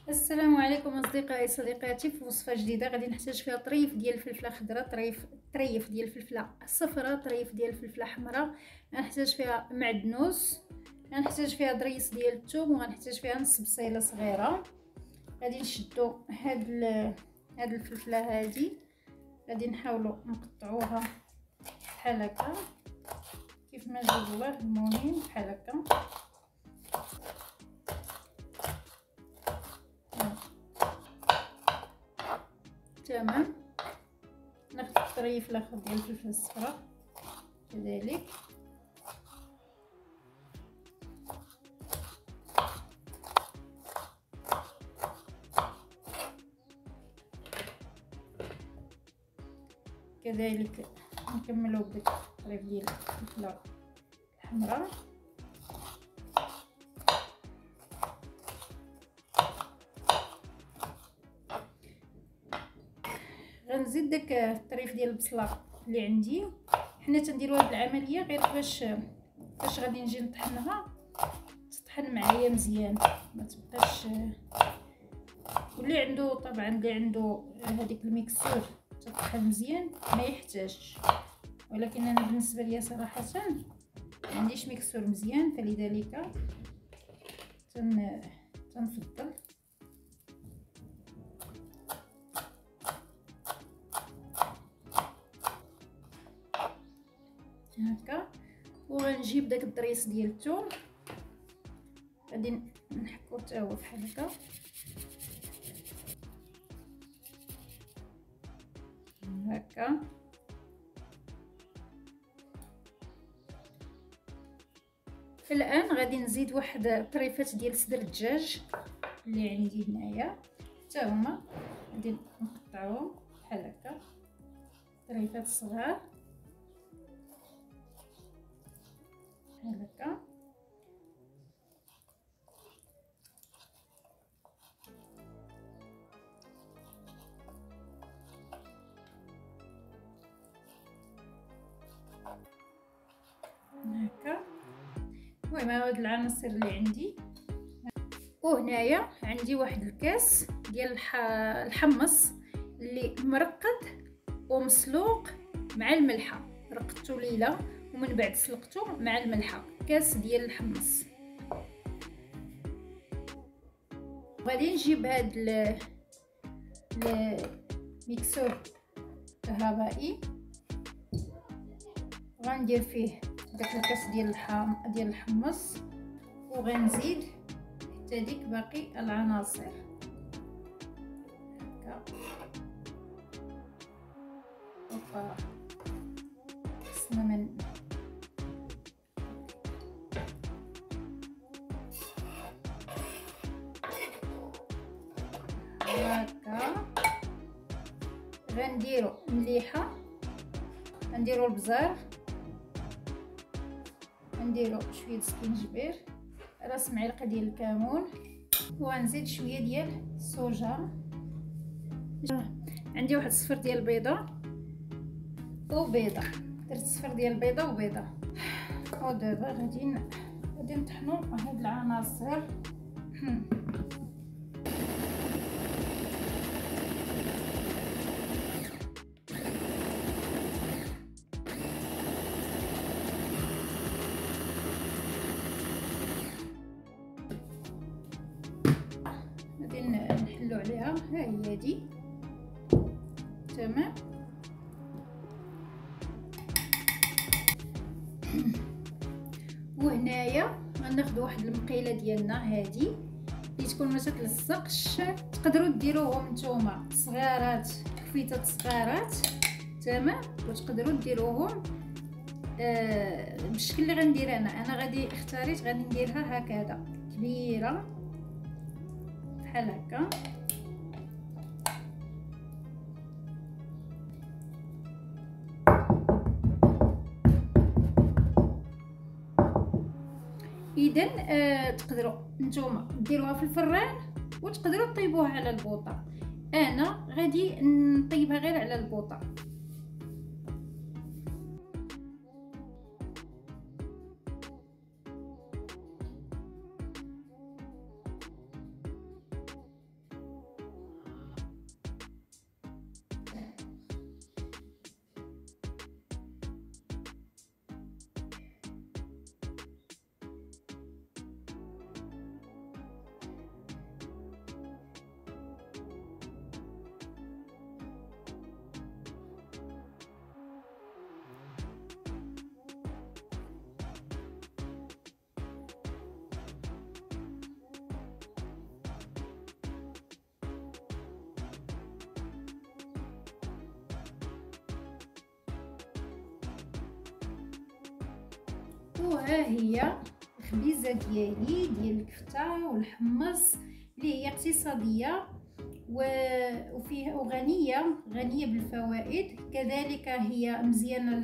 السلام عليكم اصدقائي صديقاتي. في وصفه جديده غادي نحتاج فيها طريف ديال الفلفله خضراء، طريف ديال الفلفله صفراء، طريف ديال الفلفله حمراء. غنحتاج فيها معدنوس، غنحتاج فيها ضريس ديال الثوم، وغنحتاج فيها نص بصيله صغيره. غادي نشدو هاد الفلفله هادي، غادي نحاولوا نقطعوها بحال هكا كيف ما جا الله، المهم بحال هكا. تمام. ناخذ الطريف الاخر ديال الفلفله الصفراء كذلك، كذلك نكملو بالطريف ديال الفلفله الحمراء. غنزيد داك الطريف ديال البصله اللي عندي. حنا تنديروا هاد العمليه غير فاش غادي نجي نطحنها تطحن معايا مزيان، ما تبقاش. واللي عنده طبعا اللي عنده هذيك الميكسور تطحن مزيان ما يحتاجش، ولكن انا بالنسبه ليا صراحه ما عنديش ميكسور مزيان، فلذلك تنفضل هكا. وغنجيب داك الضريس ديال الثوم غادي نحكو حتى هو بحال هكا هكا. الان غادي نزيد واحد طريفات ديال صدر الدجاج اللي عندي هنايا، حتى هما غادي نقطعوهم بحال هكا طريفات صغار بحال هكا. هكا. المهم هاد العناصر اللي عندي. وهنايا عندي واحد الكاس ديال الحمص اللي مرقد ومسلوق مع الملحه، رقدته ليله ومن بعد سلقته مع الملحه. كاس ديال الحمص. غادي نجيب هاد الميكسور كهربائي، غندير فيه داك الكاس ديال الحمص، وغنزيد حتى ديك باقي العناصر هكا. اوبا خصنا من هكا. غنديرو مليحه، غنديرو البزار، غنديرو شويه سكينجبير، راس معلقه ديال الكمون، وغنزيد شويه ديال الصوجا. عندي واحد الصفر ديال البيضه وبيضه، درت صفر ديال البيضه وبيضه. ودابا غادي نطحنوا هاد العناصر. غادي نحلو عليها، ها هي هادي. تمام. وهنايا غناخذ واحد المقيله ديالنا هادي اللي تكون ما تتلصقش. تقدروا ديروهم نتوما صغيرات، كفيتات صغيرات، تمام. وتقدروا ديروهم بالشكل اللي غندير انا غادي اختاريت غادي نديرها هكذا كبيره بحال هكا. اذا تقدروا نتوما ديروها في الفران وتقدروا طيبوها على البوطه. انا غادي نطيبها غير على البوطه. وها هي الخبيزه ديالي ديال الكفته والحمص اللي هي اقتصاديه وفيها غنيه بالفوائد. كذلك هي مزيانه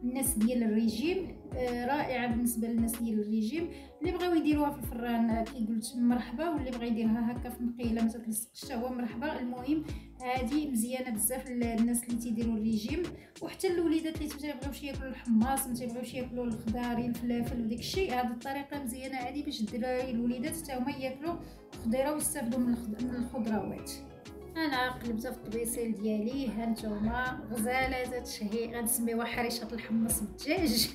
الناس ديال الريجيم، رائعه بالنسبه للناس ديال الريجيم اللي بغاو يديروها في الفران كي قلت مرحبا، واللي بغا يديرها هكا في مقيله ما تتلصقش حتى هو مرحبا. المهم هذه مزيانه بزاف للناس اللي تيديروا الريجيم، وحتى الوليدات اللي تيبغيوش ياكلوا الحماص، ما تيبغيوش ياكلوا الخضار الفلافل وداك الشيء. هذه الطريقه مزيانه هذه باش الدراري الوليدات حتى هما ياكلوا خضيره ويستافدوا من الخضروات. انا قلبتها في الطبيسيل ديالي، ها نتوما غزاله تشهي، غنسميوها حريشه الحمص بالدجاج.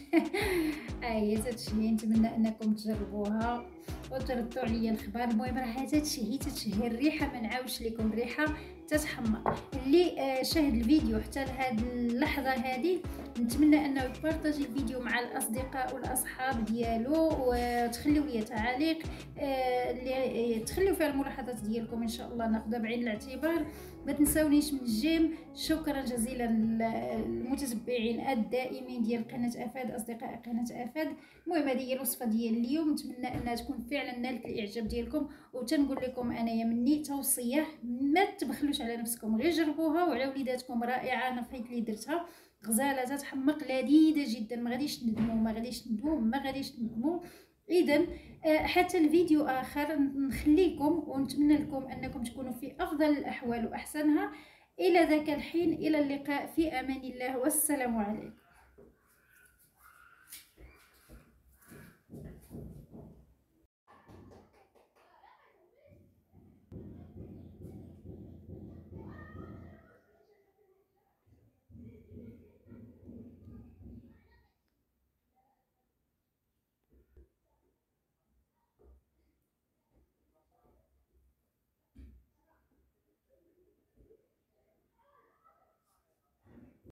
هي تتشهي، نتمنى انكم تجربوها وتردوا عليا الخبر. المهم راه تتشهي الريحه، ما نعاودش لكم الريحه تتحمر. اللي شاهد الفيديو حتى لهاد اللحظه هذه نتمنى انه يبارطاجي الفيديو مع الاصدقاء والاصحاب ديالو، وتخليو لي تعاليق اللي تخليو فيها الملاحظات ديالكم ان شاء الله ناخذها بعين الاعتبار. ما تنساونيش من الجيم. شكرا جزيلا للمتتبعين الدائمين ديال قناه افاد، اصدقاء قناه افاد. المهم هذه هي الوصفه ديال اليوم، نتمنى انها تكون فعلا نالت الاعجاب ديالكم. وتنقول لكم انايا مني توصيه، ما تبخلوش على نفسكم، غير جربوها وعلى وليداتكم. رائعه، انا فايت لي درتها غزاله تتحمق لذيذه جدا، ما غاديش ندموا. اذا حتى الفيديو اخر نخليكم، ونتمنى لكم انكم تكونوا في افضل الاحوال واحسنها. الى ذاك الحين، الى اللقاء في امان الله، والسلام عليكم.